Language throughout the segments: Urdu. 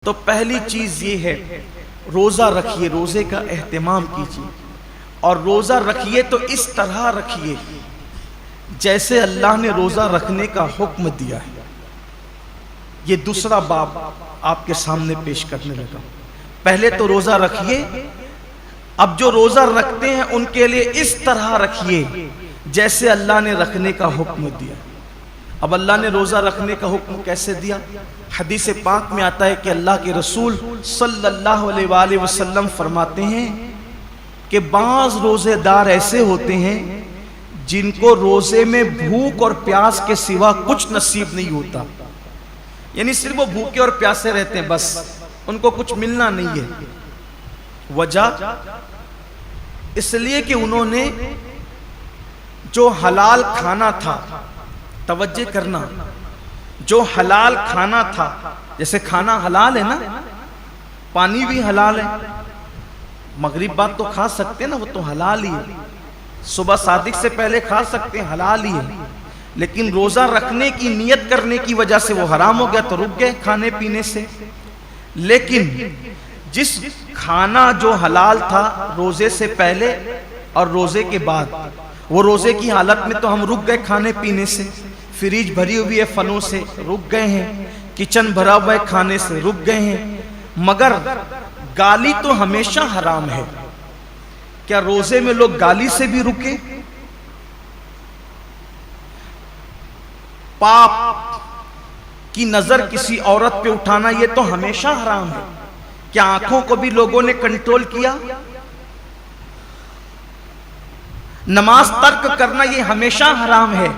تو پہلی چیز یہ ہے روزہ رکھیے، روزے کا اہتمام کیجیے، اور روزہ رکھیے تو اس طرح رکھیے جیسے اللہ نے روزہ رکھنے کا حکم دیا ہے۔ یہ دوسرا باب آپ کے سامنے پیش کرنے لگا۔ پہلے تو روزہ رکھیے، اب جو روزہ رکھتے ہیں ان کے لیے اس طرح رکھیے جیسے اللہ نے رکھنے کا حکم دیا۔ اب اللہ نے روزہ رکھنے کا حکم کیسے دیا؟ حدیث پاک میں آتا ہے کہ اللہ کے رسول صلی اللہ علیہ وآلہ وسلم فرماتے ہیں کہ بعض روزے دار ایسے ہوتے ہیں جن کو روزے میں بھوک اور پیاس کے سوا کچھ نصیب نہیں ہوتا، یعنی صرف وہ بھوکے اور پیاسے رہتے ہیں، بس ان کو کچھ ملنا نہیں ہے۔ وجہ اس لیے کہ انہوں نے جو حلال کھانا تھا، توجہ کرنا، جو حلال کھانا تھا، جیسے کھانا حلال ہے نا، پانی بھی حلال ہے، مغرب بعد تو کھا سکتے ہیں نا، وہ تو حلال ہی ہے، صبح صادق سے پہلے کھا سکتے ہیں، حلال ہی ہے، لیکن روزہ رکھنے کی نیت کرنے کی وجہ سے وہ حرام ہو گیا تو رک گئے کھانے پینے سے۔ لیکن جس کھانا جو حلال تھا روزے سے پہلے اور روزے کے بعد، وہ روزے کی حالت میں تو ہم رک گئے کھانے پینے سے، فریج بھری ہوئی ہے پھلوں سے، رک گئے ہیں، کچن بھرا ہوا ہے کھانے سے، رک گئے ہیں، مگر گالی تو ہمیشہ حرام ہے۔ کیا روزے میں لوگ گالی سے بھی رکے؟ پاپ کی نظر کسی عورت پہ اٹھانا یہ تو ہمیشہ حرام ہے۔ کیا آنکھوں کو بھی لوگوں نے کنٹرول کیا؟ نماز ترک کرنا یہ ہمیشہ حرام ہے،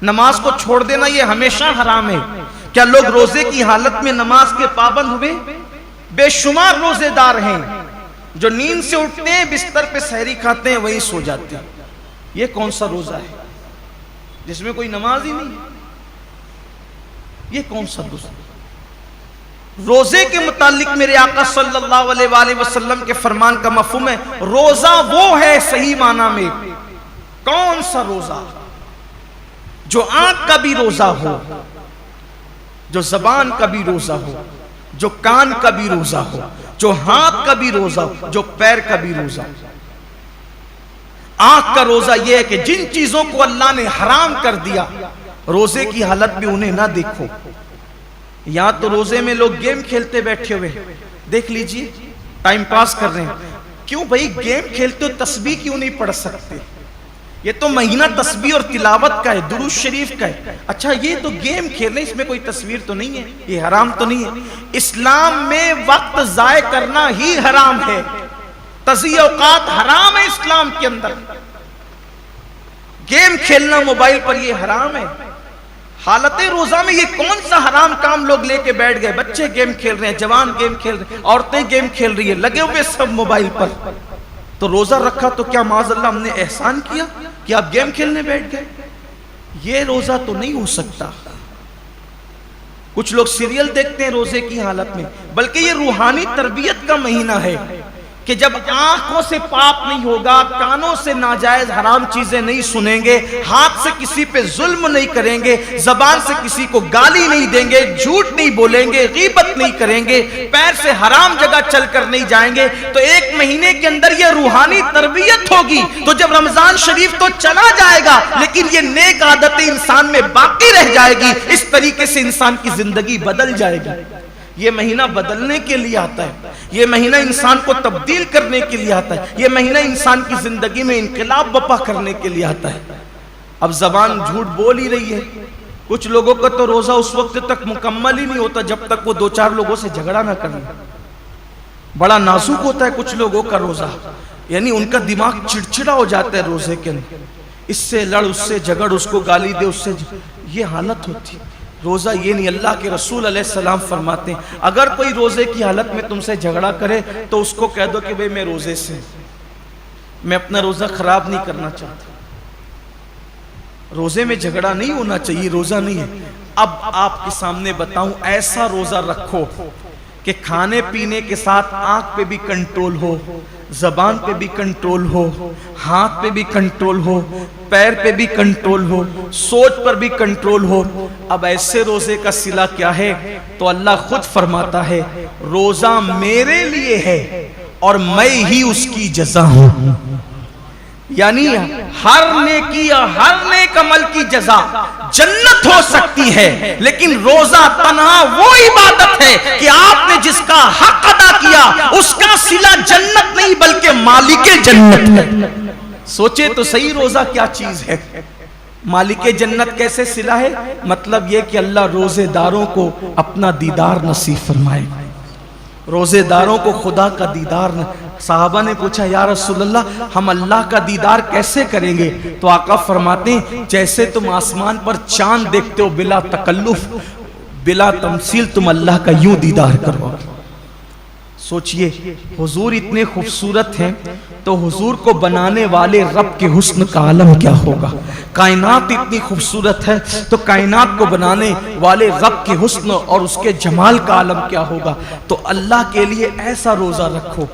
نماز کو چھوڑ دینا یہ ہمیشہ حرام ہے۔ کیا لوگ روزے کی حالت میں نماز کے پابند ہوئے؟ بے شمار روزے دار ہیں جو نیند سے اٹھتے ہیں، بستر پہ سحری کھاتے ہیں، وہیں سو جاتے ہیں۔ یہ کون سا روزہ ہے جس میں کوئی نماز ہی نہیں ہے؟ یہ کون سا روزہ؟ روزے کے متعلق میرے آقا صلی اللہ علیہ وآلہ وسلم کے فرمان کا مفہوم ہے، روزہ وہ ہے صحیح معنی میں، کون سا روزہ؟ جو آنکھ کا بھی روزہ ہو، جو زبان کا بھی روزہ ہو، جو کان کا بھی روزہ ہو، جو ہاتھ کا بھی روزہ ہو، جو پیر کا بھی روزہ ہو۔ آنکھ کا روزہ یہ ہے کہ جن چیزوں کو اللہ نے حرام کر دیا روزے کی حالت میں انہیں نہ دیکھو۔ یا تو روزے میں لوگ گیم کھیلتے بیٹھے ہوئے، دیکھ لیجئے ٹائم پاس کر رہے ہیں، کیوں بھائی گیم کھیلتے ہو، تسبیح کیوں نہیں پڑھ سکتے؟ یہ تو مہینہ تسبیح اور تلاوت کا ہے، درود شریف کا ہے، اچھا یہ تو گیم کھیل رہے ہیں، اس میں کوئی تصویر تو نہیں ہے، یہ حرام تو نہیں ہے؟ اسلام میں وقت ضائع کرنا ہی حرام ہے، تضییع اوقات حرام ہے اسلام کے اندر، گیم کھیلنا موبائل پر یہ حرام ہے۔ حالت روزہ میں یہ کون سا حرام کام لوگ لے کے بیٹھ گئے؟ بچے گیم کھیل رہے ہیں، جوان گیم کھیل رہے ہیں، عورتیں گیم کھیل رہی ہیں، لگے ہوئے سب موبائل پر۔ تو روزہ رکھا تو کیا معاذ اللہ ہم نے احسان کیا کہ آپ گیم کھیلنے بیٹھ گئے؟ یہ روزہ تو نہیں ہو سکتا۔ کچھ لوگ سیریل دیکھتے ہیں روزے کی حالت میں، بلکہ یہ روحانی تربیت کا مہینہ ہے کہ جب آنکھوں سے پاپ نہیں ہوگا، کانوں سے ناجائز حرام چیزیں نہیں سنیں گے، ہاتھ سے کسی پہ ظلم نہیں کریں گے، زبان سے کسی کو گالی نہیں دیں گے، جھوٹ نہیں بولیں گے، غیبت نہیں کریں گے، پیر سے حرام جگہ چل کر نہیں جائیں گے، تو ایک مہینے کے اندر یہ روحانی تربیت ہوگی۔ تو جب رمضان شریف تو چلا جائے گا لیکن یہ نیک عادتیں انسان میں باقی رہ جائے گی، اس طریقے سے انسان کی زندگی بدل جائے گی۔ یہ مہینہ بدلنے کے لیے آتا ہے، یہ مہینہ انسان کو تبدیل کرنے کے لیے آتا ہے، یہ مہینہ انسان کی زندگی میں انقلاب برپا کرنے کے لیے آتا ہے۔ اب زبان جھوٹ بول ہی رہی ہے، کچھ لوگوں کا تو روزہ اس وقت تک مکمل ہی نہیں ہوتا جب تک وہ دو چار لوگوں سے جھگڑا نہ کریں۔ بڑا نازک ہوتا ہے کچھ لوگوں کا روزہ، یعنی ان کا دماغ چڑچڑا ہو جاتا ہے روزے کے اندر، اس سے لڑ، اس سے جھگڑ، اس کو گالی دے، اس سے یہ حالت ہوتی ہے۔ روزہ یہ نہیں، اللہ کے رسول علیہ السلام فرماتے ہیں اگر کوئی روزے کی حالت میں تم سے جھگڑا کرے تو اس کو کہہ دو کہ بھئی میں روزے سے، میں اپنا روزہ خراب نہیں کرنا چاہتا۔ روزے میں جھگڑا نہیں ہونا چاہیے، روزہ نہیں ہے۔ اب آپ کے سامنے بتاؤں، ایسا روزہ رکھو کہ کھانے پینے کے ساتھ آنکھ پہ بھی کنٹرول ہو، زبان پہ بھی کنٹرول ہو، ہاتھ پہ بھی کنٹرول ہو، پیر پہ بھی کنٹرول ہو، سوچ پر بھی کنٹرول ہو۔ اب ایسے روزے کا صلہ کیا ہے؟ تو اللہ خود فرماتا ہے روزہ میرے لیے ہے اور میں ہی اس کی جزا ہوں۔ یعنی ہر نیکی یا ہر نیک عمل کی جزا جنت ہو سکتی ہے، لیکن روزہ تنہا وہ عبادت ہے کہ آپ نے جس کا حق ادا کیا اس کا صلہ جنت نہیں بلکہ مالک جنت ہے۔ سوچے تو صحیح روزہ کیا چیز ہے۔ مالک جنت کیسے صلہ ہے؟ مطلب یہ کہ اللہ روزے داروں کو اپنا دیدار نصیب فرمائے، روزے داروں کو خدا کا دیدار۔ صحابہ نے پوچھا یا رسول اللہ ہم اللہ کا دیدار کیسے کریں گے؟ تو آقا فرماتے ہیں جیسے تم آسمان پر چاند دیکھتے ہو بلا تکلف بلا تمثیل، تم اللہ کا یوں دیدار کرو۔ سوچئے حضور اتنے خوبصورت ہیں تو حضور کو بنانے والے رب کے حسن کا عالم کیا ہوگا؟ کائنات اتنی خوبصورت ہے تو کائنات کو بنانے والے رب کے حسن اور اس کے جمال کا عالم کیا ہوگا؟ تو اللہ کے لیے ایسا روزہ رکھو